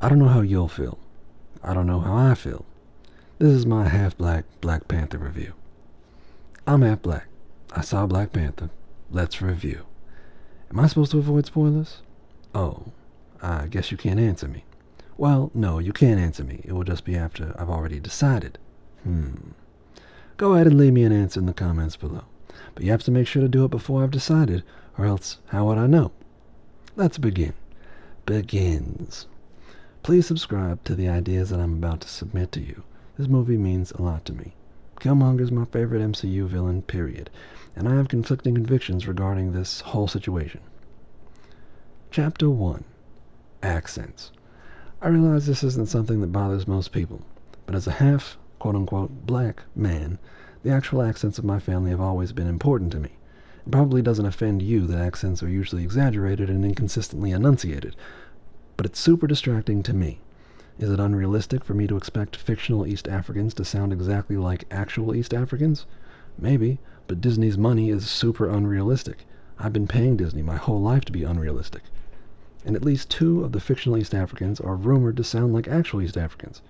I don't know how you'll feel. I don't know how I feel. This is my half-black Black Panther review. I'm half black. I saw Black Panther. Let's review. Am I supposed to avoid spoilers? Oh, I guess you can't answer me. Well, no, you can't answer me. It will just be after I've already decided. Go ahead and leave me an answer in the comments below. But you have to make sure to do it before I've decided, or else how would I know? Let's begin. Begins. Please subscribe to the ideas that I'm about to submit to you. This movie means a lot to me. Killmonger is my favorite MCU villain, period, and I have conflicting convictions regarding this whole situation. Chapter 1. Accents. I realize this isn't something that bothers most people, but as a half, quote-unquote, black man, the actual accents of my family have always been important to me. It probably doesn't offend you that accents are usually exaggerated and inconsistently enunciated, but it's super distracting to me. Is it unrealistic for me to expect fictional East Africans to sound exactly like actual East Africans? Maybe, but Disney's money is super unrealistic. I've been paying Disney my whole life to be unrealistic. And at least 2 of the fictional East Africans are rumored to sound like actual East Africans.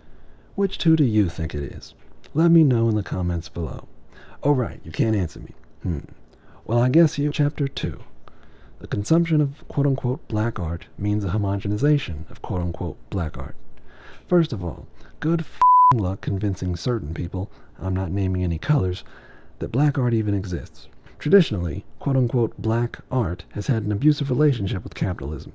Which 2 do you think it is? Let me know in the comments below. Oh right, you can't answer me. Well, I guess you. Chapter 2. The consumption of quote-unquote black art means a homogenization of quote-unquote black art. First of all, good f***ing luck convincing certain people, I'm not naming any colors, that black art even exists. Traditionally, quote-unquote black art has had an abusive relationship with capitalism.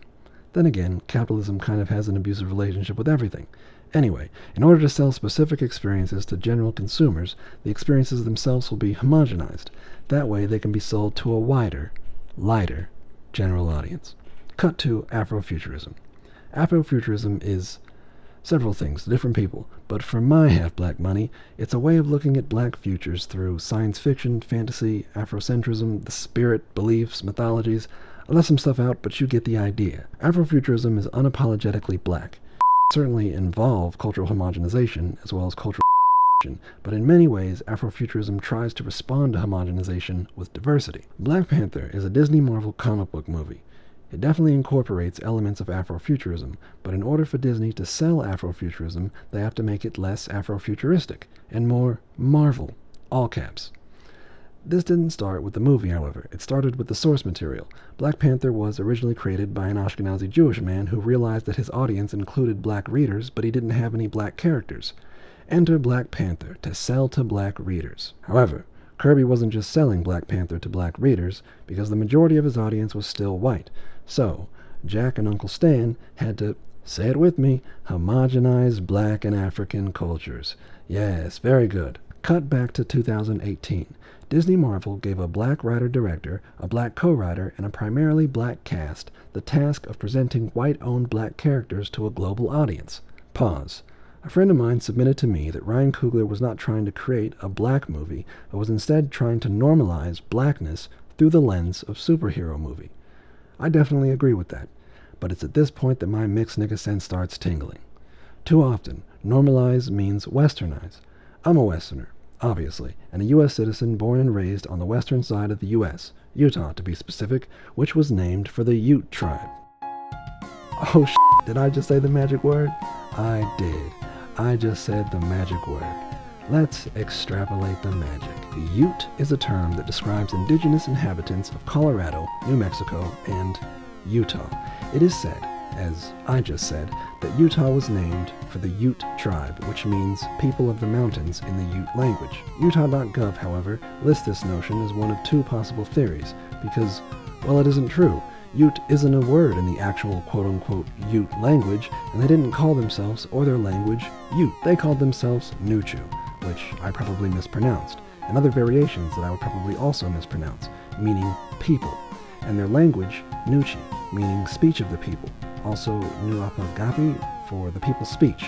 Then again, capitalism kind of has an abusive relationship with everything. Anyway, in order to sell specific experiences to general consumers, the experiences themselves will be homogenized. That way they can be sold to a wider, lighter general audience. Cut to Afrofuturism. Afrofuturism is several things to different people, but for my half-black money, it's a way of looking at black futures through science fiction, fantasy, Afrocentrism, the spirit, beliefs, mythologies. I left some stuff out, but you get the idea. Afrofuturism is unapologetically black. It certainly involve cultural homogenization as well as cultural but in many ways, Afrofuturism tries to respond to homogenization with diversity. Black Panther is a Disney Marvel comic book movie. It definitely incorporates elements of Afrofuturism, but in order for Disney to sell Afrofuturism, they have to make it less Afrofuturistic and more Marvel, all caps. This didn't start with the movie, however. It started with the source material. Black Panther was originally created by an Ashkenazi Jewish man who realized that his audience included black readers, but he didn't have any black characters. Enter Black Panther to sell to black readers. However, Kirby wasn't just selling Black Panther to black readers, because the majority of his audience was still white. So, Jack and Uncle Stan had to, say it with me, homogenize black and African cultures. Yes, very good. Cut back to 2018. Disney Marvel gave a black writer-director, a black co-writer, and a primarily black cast the task of presenting white-owned black characters to a global audience. Pause. A friend of mine submitted to me that Ryan Coogler was not trying to create a black movie, but was instead trying to normalize blackness through the lens of superhero movie. I definitely agree with that, but it's at this point that my mixed nigga sense starts tingling. Too often, normalize means westernize. I'm a westerner, obviously, and a U.S. citizen born and raised on the western side of the U.S., Utah to be specific, which was named for the Ute tribe. Oh shit, did I just say the magic word? I did. I just said the magic word. Let's extrapolate the magic. Ute is a term that describes indigenous inhabitants of Colorado, New Mexico, and Utah. It is said, as I just said, that Utah was named for the Ute tribe, which means people of the mountains in the Ute language. Utah.gov, however, lists this notion as one of 2 possible theories, because, well, it isn't true. Ute isn't a word in the actual quote-unquote Ute language, and they didn't call themselves or their language Ute. They called themselves Nuchu, which I probably mispronounced, and other variations that I would probably also mispronounce, meaning people, and their language Nuchi, meaning speech of the people, also Nuapagapi for the people's speech.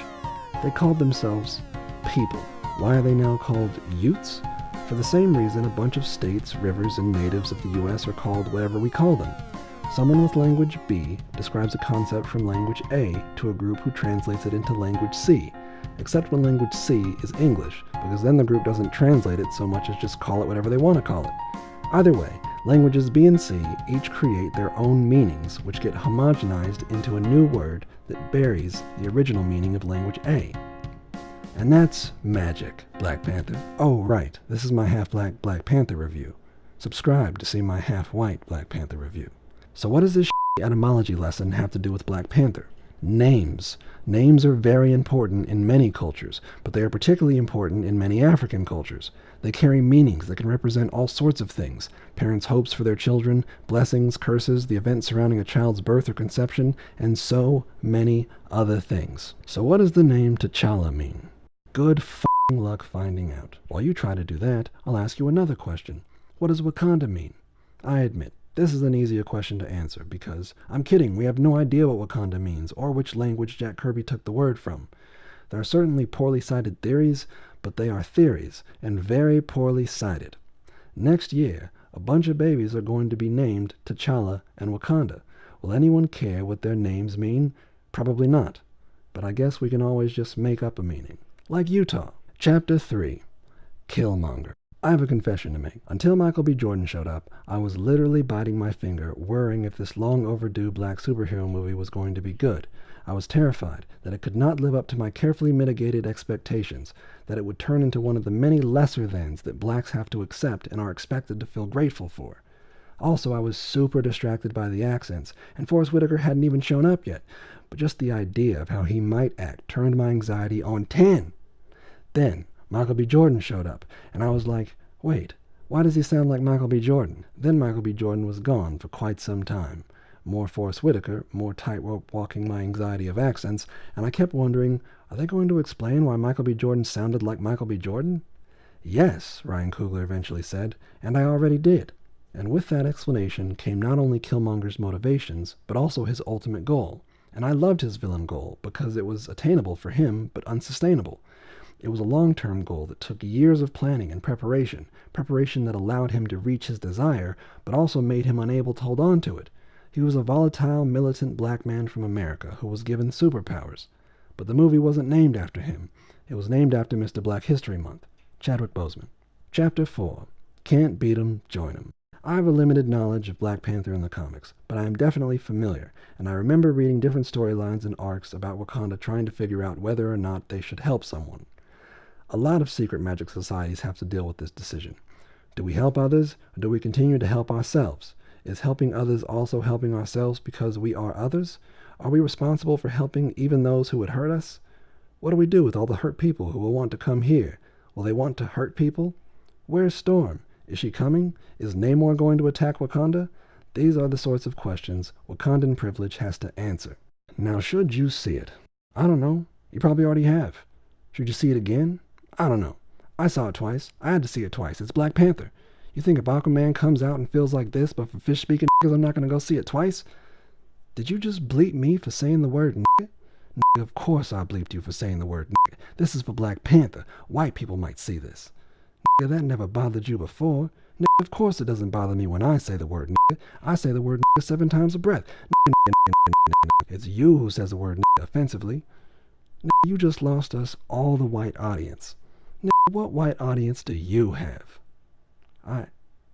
They called themselves people. Why are they now called Utes? For the same reason a bunch of states, rivers, and natives of the U.S. are called whatever we call them. Someone with language B describes a concept from language A to a group who translates it into language C, except when language C is English, because then the group doesn't translate it so much as just call it whatever they want to call it. Either way, Languages B and C each create their own meanings, which get homogenized into a new word that buries the original meaning of language A. And that's magic, Black Panther. Oh, right, this is my half-black Black Panther review. Subscribe to see my half-white Black Panther review. So what does this etymology lesson have to do with Black Panther? Names. Names are very important in many cultures, but they are particularly important in many African cultures. They carry meanings that can represent all sorts of things: parents' hopes for their children, blessings, curses, the events surrounding a child's birth or conception, and so many other things. So what does the name T'Challa mean? Good f***ing luck finding out. While you try to do that, I'll ask you another question. What does Wakanda mean? I admit, this is an easier question to answer because, I'm kidding, we have no idea what Wakanda means or which language Jack Kirby took the word from. There are certainly poorly cited theories, but they are theories, and very poorly cited. Next year, a bunch of babies are going to be named T'Challa and Wakanda. Will anyone care what their names mean? Probably not. But I guess we can always just make up a meaning. Like Utah. Chapter 3. Killmonger. I have a confession to make. Until Michael B. Jordan showed up, I was literally biting my finger, worrying if this long overdue black superhero movie was going to be good. I was terrified that it could not live up to my carefully mitigated expectations, that it would turn into one of the many lesser-thans that blacks have to accept and are expected to feel grateful for. Also, I was super distracted by the accents, and Forrest Whitaker hadn't even shown up yet, but just the idea of how he might act turned my anxiety on 10. Then, Michael B. Jordan showed up, and I was like, wait, why does he sound like Michael B. Jordan? Then Michael B. Jordan was gone for quite some time. More Forrest Whitaker, more tightrope walking my anxiety of accents, and I kept wondering, are they going to explain why Michael B. Jordan sounded like Michael B. Jordan? Yes, Ryan Coogler eventually said, and I already did. And with that explanation came not only Killmonger's motivations, but also his ultimate goal. And I loved his villain goal because it was attainable for him, but unsustainable. It was a long-term goal that took years of planning and preparation that allowed him to reach his desire, but also made him unable to hold on to it. He was a volatile, militant black man from America who was given superpowers. But the movie wasn't named after him. It was named after Mr. Black History Month, Chadwick Boseman. Chapter 4. Can't beat 'em, join 'em. I have a limited knowledge of Black Panther in the comics, but I am definitely familiar, and I remember reading different storylines and arcs about Wakanda trying to figure out whether or not they should help someone. A lot of secret magic societies have to deal with this decision. Do we help others, or do we continue to help ourselves? Is helping others also helping ourselves because we are others? Are we responsible for helping even those who would hurt us? What do we do with all the hurt people who will want to come here? Will they want to hurt people? Where's Storm? Is she coming? Is Namor going to attack Wakanda? These are the sorts of questions Wakandan privilege has to answer. Now, should you see it? I don't know. You probably already have. Should you see it again? I don't know. I saw it twice. I had to see it twice. It's Black Panther. You think if Aquaman comes out and feels like this, but for fish-speaking niggas, I'm not going to go see it twice? Did you just bleep me for saying the word nigga? Nigga, of course I bleeped you for saying the word nigga. This is for Black Panther. White people might see this. Nigga, that never bothered you before. Nigga, of course it doesn't bother me when I say the word nigga. I say the word nigga 7 times a breath. Nigga, nigga, nigga, nigga, nigga. It's you who says the word nigga offensively. Nigga, you just lost us all the white audience. Nigga, what white audience do you have?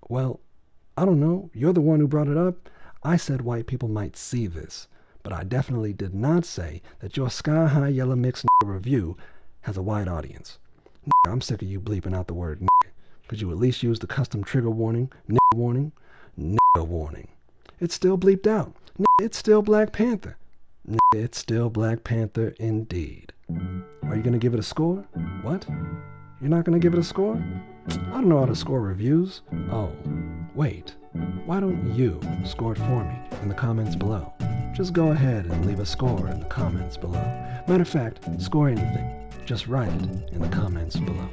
Well, I don't know. You're the one who brought it up. I said white people might see this, but I definitely did not say that your sky-high yellow mix review has a white audience. I'm sick of you bleeping out the word nigga. Could you at least use the custom trigger warning, nigga warning, nigga warning? It's still bleeped out. It's still Black Panther. It's still Black Panther indeed. Are you going to give it a score? What? You're not going to give it a score? I don't know how to score reviews. Oh, wait. Why don't you score it for me in the comments below? Just go ahead and leave a score in the comments below. Matter of fact, score anything. Just write it in the comments below.